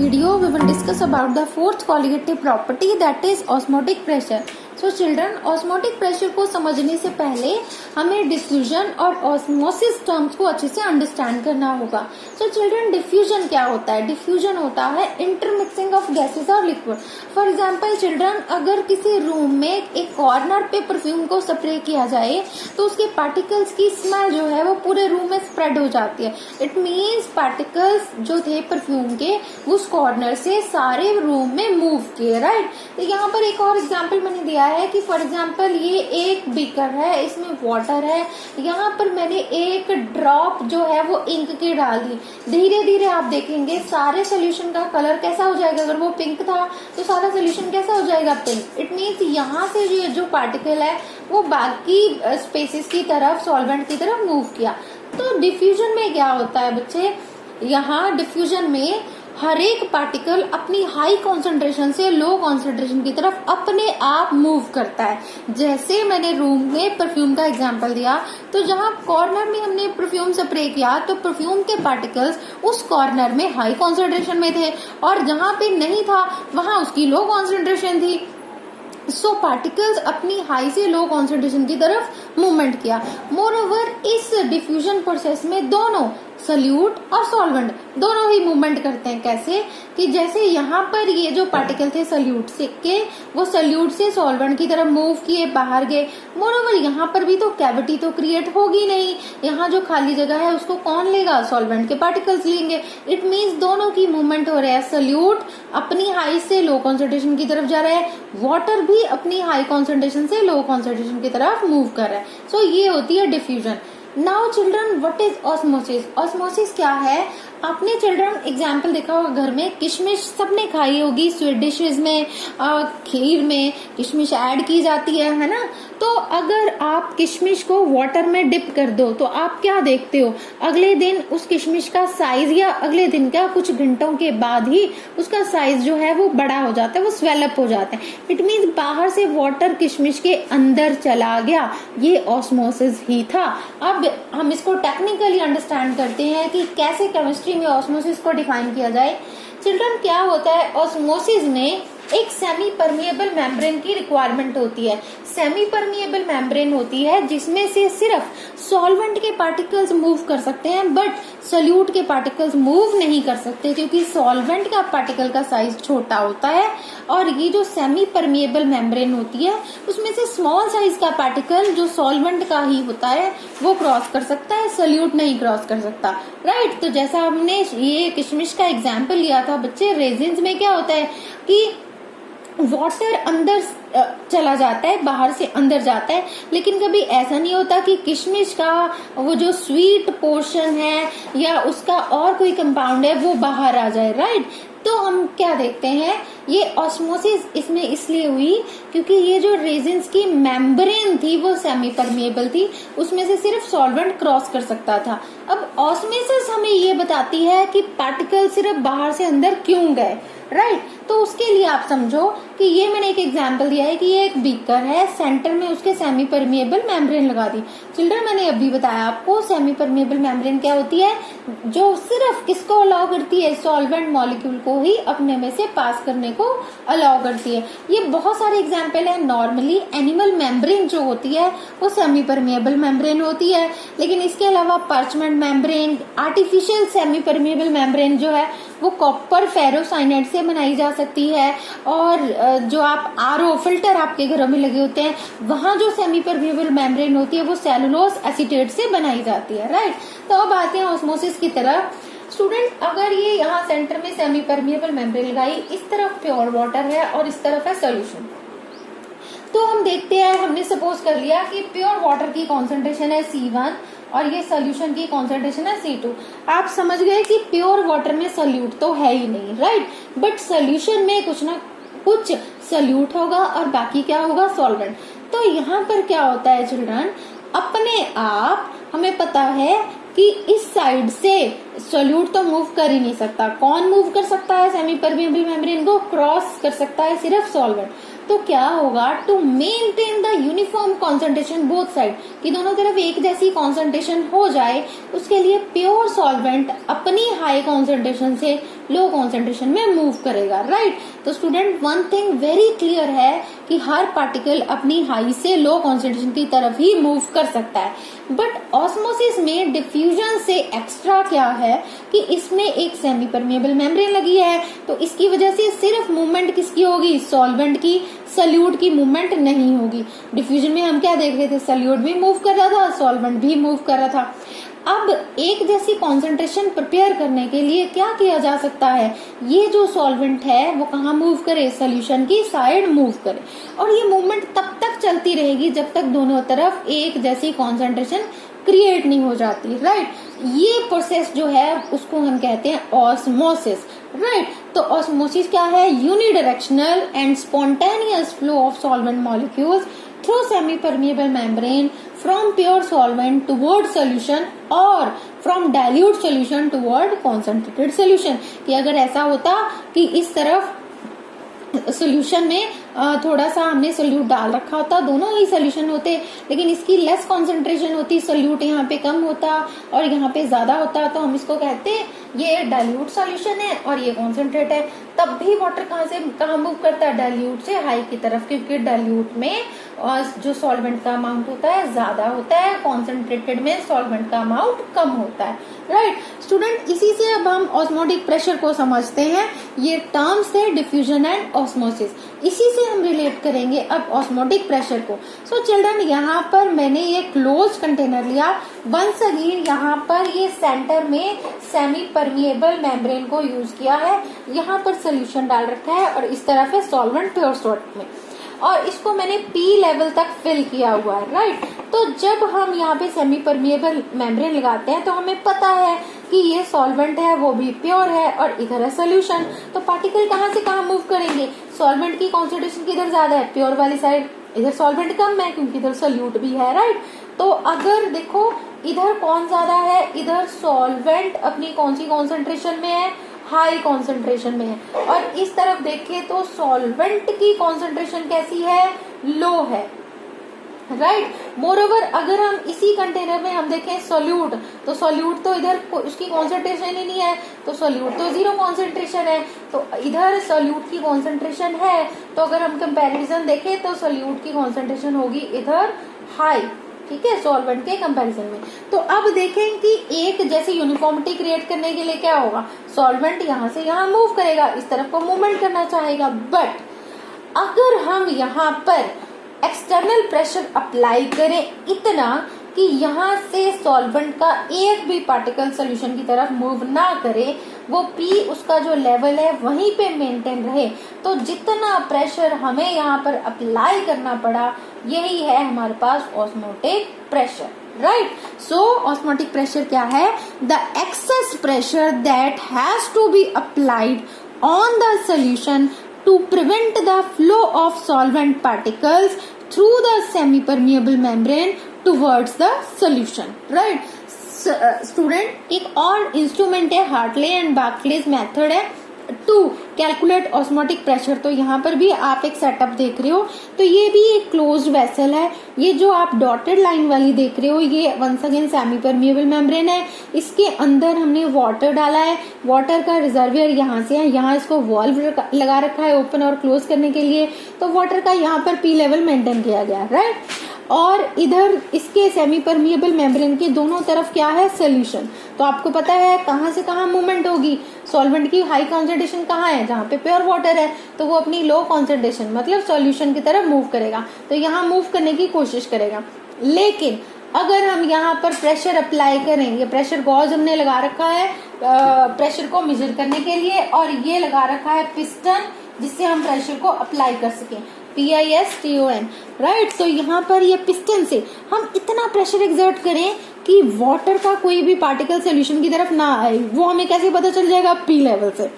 video, we will discuss about the fourth qualitative property, that is osmotic pressure. So children, osmotic pressure को समझने से पहले हमें diffusion और ऑस्मोसिस टर्म्स को अच्छे से अंडरस्टैंड करना होगा. So children, डिफ्यूजन क्या होता है? डिफ्यूजन होता है इंटरमिक्सिंग ऑफ गैसेस और लिक्विड. फॉर एग्जाम्पल चिल्ड्रन, अगर किसी रूम में एक कॉर्नर पे परफ्यूम को स्प्रे किया जाए तो उसके पार्टिकल्स की स्मेल जो है वो पूरे रूम में स्प्रेड हो जाती है. इट मीन्स पार्टिकल्स जो थे परफ्यूम के उस कॉर्नर से सारे रूम में मूव किए. राइट. तो यहाँ पर एक और एग्जाम्पल मैंने दिया है कि फॉर एग्जाम्पल ये एक बीकर है, इसमें वाटर है, यहाँ पर मैंने एक ड्रॉप जो है वो इंक की डाल दी. धीरे धीरे आप देखेंगे सारे सोल्यूशन का कलर कैसा हो जाएगा. अगर वो पिंक था तो सारा सोल्यूशन कैसा हो जाएगा? पिंक. इट मीन्स यहाँ से जो पार्टिकल है वो बाकी स्पेसिस की तरफ, सॉल्वेंट की तरफ मूव किया. तो डिफ्यूजन में क्या होता है बच्चे? यहाँ डिफ्यूजन में हर एक पार्टिकल अपनी हाई कॉन्सेंट्रेशन से लो कॉन्सेंट्रेशन की तरफ अपने आप मूव करता है. जैसे मैंने रूम में परफ्यूम का एग्जांपल दिया, तो जहां कॉर्नर में हमने परफ्यूम स्प्रे किया तो परफ्यूम के पार्टिकल्स उस कॉर्नर में हाई कॉन्सेंट्रेशन में थे और जहां पे नहीं था वहां उसकी लो कॉन्सेंट्रेशन थी. सो पार्टिकल्स अपनी हाई से लो कॉन्सेंट्रेशन की तरफ मूवमेंट किया. मोरओवर इस डिफ्यूजन प्रोसेस में दोनों सल्यूट और सॉल्वेंट दोनों ही मूवमेंट करते हैं. कैसे? कि जैसे यहाँ पर ये जो पार्टिकल थे सल्यूट से के, वो सल्यूट से सॉल्वेंट की तरफ मूव किए, बाहर गए. मोरओवर यहाँ पर भी तो कैविटी तो क्रिएट होगी नहीं. यहाँ जो खाली जगह है उसको कौन लेगा? सॉल्वेंट के पार्टिकल्स लेंगे. इट मीन्स दोनों की मूवमेंट हो रहा है. सल्यूट अपनी हाई से लो कॉन्सेंट्रेशन की तरफ जा रहा है, वाटर भी अपनी हाई कॉन्सेंट्रेशन से लो कॉन्सेंट्रेशन की तरफ मूव कर रहा है. सो ये होती है diffusion. Now children, what is osmosis? Osmosis क्या है? आपने चिल्ड्रन एग्जाम्पल देखा होगा घर में, किशमिश सबने खाई होगी. स्वीट डिशेज में, खीर में किशमिश ऐड की जाती है ना. तो अगर आप किशमिश को वाटर में डिप कर दो तो आप क्या देखते हो? अगले दिन उस किशमिश का साइज, या अगले दिन क्या कुछ घंटों के बाद ही उसका साइज जो है वो बड़ा हो जाता है, वो स्वेलअप हो जाता है. इट मीन्स बाहर से वाटर किशमिश के अंदर चला गया. ये ऑस्मोसिस ही था. अब हम इसको टेक्निकली अंडरस्टैंड करते हैं कि कैसे केमिस्ट्री में ऑस्मोसिस को डिफाइन किया जाए. चिल्ड्रन, क्या होता है ऑस्मोसिस में? एक सेमी परमिएबल मेम्ब्रेन की रिक्वायरमेंट होती है. सेमी परमिएबल मेम्ब्रेन होती है जिसमें से सिर्फ सॉल्वेंट के पार्टिकल्स मूव कर सकते हैं, बट सॉल्यूट के पार्टिकल्स मूव नहीं कर सकते क्योंकि सॉल्वेंट का पार्टिकल का साइज छोटा होता है. और ये जो सेमी परमिएबल मेम्ब्रेन होती है उसमें से स्मॉल साइज का पार्टिकल जो सॉल्वेंट का ही होता है वो क्रॉस कर सकता है, सॉल्यूट नहीं क्रॉस कर सकता. राइट. तो जैसा हमने ये किशमिश का एग्जाम्पल लिया था बच्चे, रेजिन्स में क्या होता है कि वाटर अंदर चला जाता है, बाहर से अंदर जाता है, लेकिन कभी ऐसा नहीं होता कि किशमिश का वो जो स्वीट पोर्शन है या उसका और कोई कंपाउंड है वो बाहर आ जाए. राइट. तो हम क्या देखते हैं, ये ऑस्मोसिस इसमें इसलिए हुई क्योंकि ये जो रेजिन्स की मेम्ब्रेन थी वो सेमी परमिएबल थी, उसमें से सिर्फ सॉल्वेंट क्रॉस कर सकता था. अब ऑस्मोसिस हमें ये बताती है कि पार्टिकल सिर्फ बाहर से अंदर क्यों गए. राइट. तो उसके लिए आप समझो कि ये मैंने एक एग्जांपल दिया है कि ये एक बीकर है, सेंटर में उसके सेमी परमिएबल मेम्ब्रेन लगा दी. चिल्ड्रन, मैंने अभी बताया आपको सेमी परमिएबल मेम्ब्रेन क्या होती है, जो सिर्फ किसको अलाउ करती है? सॉल्वेंट मॉलिक्यूल को ही अपने में से पास करने को अलाउ करती है. ये बहुत सारे एग्जाम्पल है. नॉर्मली एनिमल मेम्ब्रेन जो होती है वो सेमी परमिएबल मेम्ब्रेन होती है, लेकिन इसके अलावा parchment membrane, artificial semi permeable membrane जो है वो कॉपर फेरोसाइनाइड से बनाई जा सकती है. और जो आप आरओ फिल्टर आपके घरों में लगे होते हैं वहां जो सेमी परमिएबल मेम्ब्रेन होती है वो सेलुलोज एसीटेट से बनाई जाती है. राइट. तो अब आते हैं ऑस्मोसिस की तरफ. स्टूडेंट, अगर ये यहाँ सेंटर में सेमी परमिएबल मेम्ब्रेन लगाई, इस तरफ प्योर वाटर है और इस तरफ है सोल्यूशन, तो हम देखते हैं, हमने सपोज कर लिया कि प्योर वाटर की कॉन्सेंट्रेशन है C1 और ये सोल्यूशन की कॉन्सेंट्रेशन है C2. आप समझ गए कि प्योर वाटर में सल्यूट तो है ही नहीं. राइट. बट सोल्यूशन में कुछ ना कुछ सल्यूट होगा और बाकी क्या होगा? सॉल्वेंट. तो यहाँ पर क्या होता है चिल्ड्रन, अपने आप हमें पता है कि इस साइड से सॉल्यूट तो मूव कर ही नहीं सकता. कौन मूव कर सकता है? सेमी परमिएबल मेम्ब्रेन को क्रॉस कर सकता है सिर्फ सॉल्वेंट. तो क्या होगा, to maintain the uniform concentration both side, कि दोनों तरफ एक जैसी कॉन्सेंट्रेशन हो जाए, उसके लिए प्योर सॉल्वेंट अपनी हाई कॉन्सेंट्रेशन से लो कॉन्सेंट्रेशन में मूव करेगा, राइट। तो student one thing very clear है कि हर पार्टिकल अपनी हाई से लो कॉन्सेंट्रेशन की तरफ ही मूव कर सकता है, बट ऑस्मोसिस में डिफ्यूजन से एक्स्ट्रा क्या है कि इसमें एक सेमी परमिएबल मेम्ब्रेन लगी है, तो इसकी वजह से सिर्फ मूवमेंट किसकी होगी, सॉल्वेंट की, सल्यूट की मूवमेंट नहीं होगी। डिफ्यूजन में हम क्या देख रहे थे, सल्यूट भी मूव कर रहा था, सॉल्वेंट भी मूव कर रहा था। अब एक जैसी कॉन्सेंट्रेशन प्रिपेयर करने के लिए क्या किया जा सकता है, ये जो सॉल्वेंट है वो कहाँ मूव करे, सोल्यूशन की साइड मूव करे, और ये मूवमेंट तब तक चलती रहेगी जब तक दोनों तरफ एक जैसी कॉन्सेंट्रेशन क्रिएट नहीं हो जाती, राइट। ये प्रोसेस जो है उसको हम कहते हैं ऑस्मोसिस, राइट। तो ऑस्मोसिस क्या है, unidirectional and spontaneous flow of solvent molecules through semi-permeable membrane from pure solvent toward solution or from dilute solution toward concentrated solution। कि अगर ऐसा होता कि इस तरफ सोल्यूशन में थोड़ा सा हमने सोल्यूट डाल रखा होता, दोनों ही सोल्यूशन होते, लेकिन इसकी लेस कॉन्सेंट्रेशन होती, सोल्यूट यहाँ पे कम होता और यहाँ पे ज्यादा होता, तो हम इसको कहते हैं ये डाइल्यूट सॉल्यूशन है और ये कॉन्सेंट्रेट है। तब भी वाटर कहाँ से कहाँ मूव करता है, डाइल्यूट से हाई की तरफ, क्योंकि डाइल्यूट में जो सॉल्वेंट का अमाउंट होता है ज्यादा होता है, कॉन्सेंट्रेटेड में सॉल्वेंट का अमाउंट कम होता है, राइट। स्टूडेंट इसी से अब हम ऑस्मोटिक प्रेशर को समझते हैं, ये टर्म्स है डिफ्यूजन एंड ऑस्मोसिस, इसी से हम रिलेट करेंगे अब ऑस्मोटिक प्रेशर को। सो चिल्ड्रन यहाँ पर मैंने ये क्लोज कंटेनर लिया, वंस अगेन यहाँ पर ये सेंटर में सेमी परमिएबल मेम्ब्रेन को यूज किया है, यहाँ पर सोल्यूशन डाल रखा है और इस तरफ है सॉल्वेंट प्योर सॉल्ट में, और इसको मैंने पी लेवल तक फिल किया हुआ है, राइट। तो जब हम यहाँ पे सेमी परमिएबल मेम्ब्रेन लगाते हैं तो हमें पता है कि ये सॉल्वेंट है वो भी प्योर है और इधर है सोल्यूशन, तो पार्टिकल कहाँ से कहाँ मूव करेंगे, सॉल्वेंट की कॉन्सेंट्रेशन किधर ज्यादा है, प्योर वाली साइड, इधर सॉल्वेंट कम है क्योंकि इधर सोल्यूट भी है, राइट। तो अगर देखो इधर कौन ज्यादा है, इधर सॉल्वेंट अपनी कौन सी कॉन्सेंट्रेशन में है, हाई कॉन्सेंट्रेशन में है, और इस तरफ देखें तो सॉल्वेंट की कॉन्सेंट्रेशन कैसी है, लो है, राइट। मोरओवर अगर हम इसी कंटेनर में हम देखें सोल्यूट, तो सोल्यूट तो इधर उसकी कॉन्सेंट्रेशन ही नहीं है, तो सोल्यूट तो जीरो कॉन्सेंट्रेशन है, तो इधर सोल्यूट की कॉन्सेंट्रेशन है, तो अगर हम कंपैरिजन देखें तो सोल्यूट की कॉन्सेंट्रेशन होगी इधर हाई, ठीक है, सॉल्वेंट के कंपैरिजन में। तो अब देखें कि एक जैसी यूनिफॉर्मिटी क्रिएट करने के लिए क्या होगा, सॉल्वेंट यहाँ से यहाँ मूव करेगा, इस तरफ को मूवमेंट करना चाहेगा, बट अगर हम यहाँ पर एक्सटर्नल प्रेशर अप्लाई करें इतना कि यहाँ से सॉल्वेंट का एक भी पार्टिकल सोल्यूशन की तरफ मूव ना करे, वो पी उसका जो लेवल है वहीं पे मेंटेन रहे, तो जितना प्रेशर हमें यहाँ पर अप्लाई करना पड़ा यही है हमारे पास osmotic pressure, right. So osmotic pressure क्या है, the excess pressure that has to be applied on the solution to prevent the flow of solvent particles through the semi-permeable membrane towards the solution, right। Student एक और instrument है Hartley and Barclays method है to calculate osmotic pressure. तो यहाँ पर भी आप एक सेटअप देख रहे हो, तो ये भी एक क्लोज्ड वेसल है, ये जो आप डॉटेड लाइन वाली देख रहे हो ये once again semi permeable membrane है, इसके अंदर हमने वाटर डाला है, वाटर का रिजर्वियर यहाँ से है, यहाँ इसको वॉल्व लगा रखा है ओपन और क्लोज करने के लिए, तो वाटर का यहाँ पर पी लेवल मेंटेन किया गया, राइट। और इधर इसके सेमी परमिएबल मेम्ब्रेन के दोनों तरफ क्या है, सोल्यूशन। तो आपको पता है कहाँ से कहाँ मूवमेंट होगी, सॉल्वेंट की हाई कॉन्सेंट्रेशन कहाँ है, जहाँ पे प्योर वाटर है, तो वो अपनी लो कॉन्सेंट्रेशन मतलब सॉल्यूशन की तरफ मूव करेगा, तो यहाँ मूव करने की कोशिश करेगा। लेकिन अगर हम यहाँ पर प्रेशर अप्लाई करें, ये प्रेशर गॉज हमने लगा रखा है प्रेशर को मेजर करने के लिए, और ये लगा रखा है पिस्टन जिससे हम प्रेशर को अप्लाई कर सकें, PISTON, राइट। तो यहाँ पर ये पिस्टन से हम इतना प्रेशर एक्सर्ट करें कि वाटर का कोई भी पार्टिकल सोल्यूशन की तरफ ना आए, वो हमें कैसे पता चल जाएगा, पी लेवल से,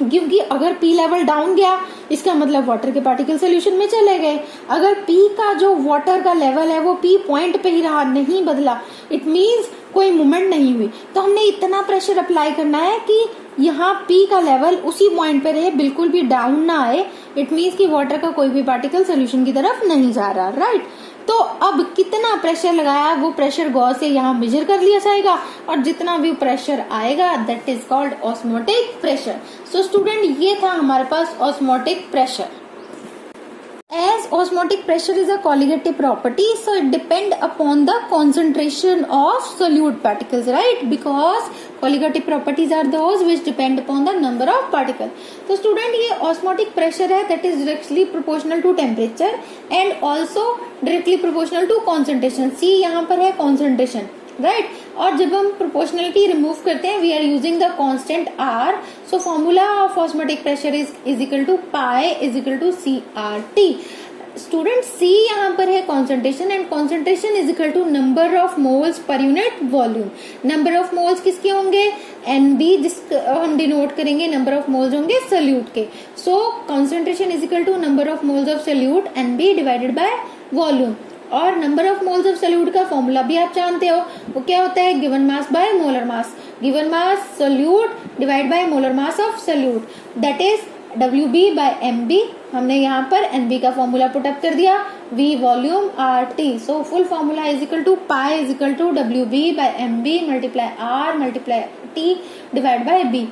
क्योंकि अगर पी लेवल डाउन गया इसका मतलब वाटर के पार्टिकल सोल्यूशन में चले गए, अगर पी का जो वाटर का लेवल है वो पी पॉइंट पे ही रहा, नहीं बदला, इट मीन्स कोई मूवमेंट नहीं हुई, तो हमने इतना प्रेशर अप्लाई करना है कि यहाँ पी का लेवल उसी पॉइंट पे रहे, बिल्कुल भी डाउन ना आए, इट मीन्स कि वाटर का कोई भी पार्टिकल सोल्यूशन की तरफ नहीं जा रहा, राइट। तो अब कितना प्रेशर लगाया वो प्रेशर गॉस से यहाँ मेजर कर लिया जाएगा और जितना भी प्रेशर आएगा that is called osmotic pressure. So student ये था हमारे पास osmotic pressure. As osmotic pressure is a colligative property, so it depend upon the concentration of solute particles, right? Because colligative properties are those which depend upon the number of particles. तो student ये osmotic pressure है that is directly proportional to temperature and also directly proportional to concentration. C यहाँ पर है concentration, right और जब हम proportionality remove करते हैं we are using the constant R, so formula of osmotic pressure is equal to pi is equal to CRT। Student C यहाँ पर है concentration and concentration is equal to number of moles per unit volume. Number of moles किसके होंगे NB, जिसको हम denote करेंगे number of moles होंगे solute के। So concentration is equal to number of moles of solute NB divided by volume. और number of moles of solute का formula भी आप जानते हो, वो क्या होता है given mass by molar mass. Given mass solute divide by molar mass of solute that is WB by MB। हमने यहाँ पर NB का फॉर्मूला पुट अप कर दिया, V volume RT। So full formula is equal to pi is equal to WB by MB multiply R multiply T divide by B।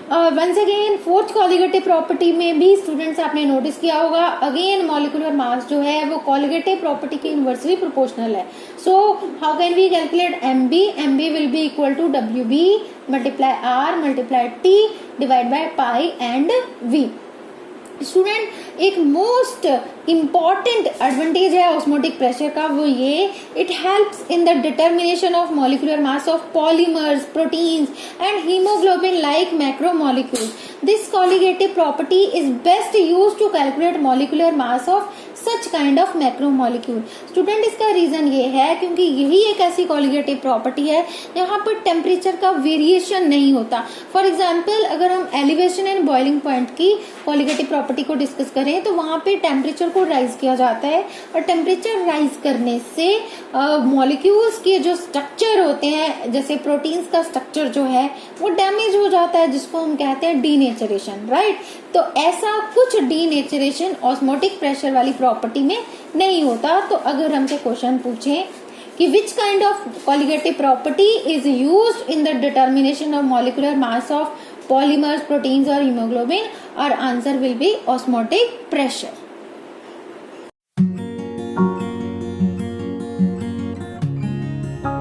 Once again fourth colligative property में भी students आपने notice किया होगा, again molecular mass जो है वो colligative property के inversely proportional है। So how can we calculate MB will be equal to WB multiply R multiply T divide by pi and V। Student एक मोस्ट इम्पॉर्टेंट एडवांटेज है osmotic pressure का, वो ये it helps in the determination of molecular mass of polymers, proteins and haemoglobin like macromolecules. This colligative property is best used to calculate molecular mass of such kind of macromolecule. Student इसका reason ये है क्योंकि यही एक ऐसी colligative property है यहाँ पर टेम्परेचर का वेरिएशन नहीं होता। फॉर एग्जाम्पल अगर हम एलिवेशन एंड बॉइलिंग पॉइंट की कॉलिगेटिव प्रॉपर्टी को डिस्कस करें तो वहां पे टेम्परेचर को राइज किया जाता है और टेम्परेचर राइज करने से मॉलिक्यूल्स के जो स्ट्रक्चर होते हैं जैसे प्रोटीन्स का स्ट्रक्चर जो है वो डैमेज हो जाता है, जिसको हम कहते हैं डीनेचरेशन, राइट। तो ऐसा कुछ डीनेचरेशन ऑस्मोटिक प्रेशर वाली प्रॉपर्टी में नहीं होता। तो अगर हमसे क्वेश्चन पूछें कि which kind of colligative property is used in the determination of molecular mass of polymers, proteins or hemoglobin, our answer will be osmotic pressure.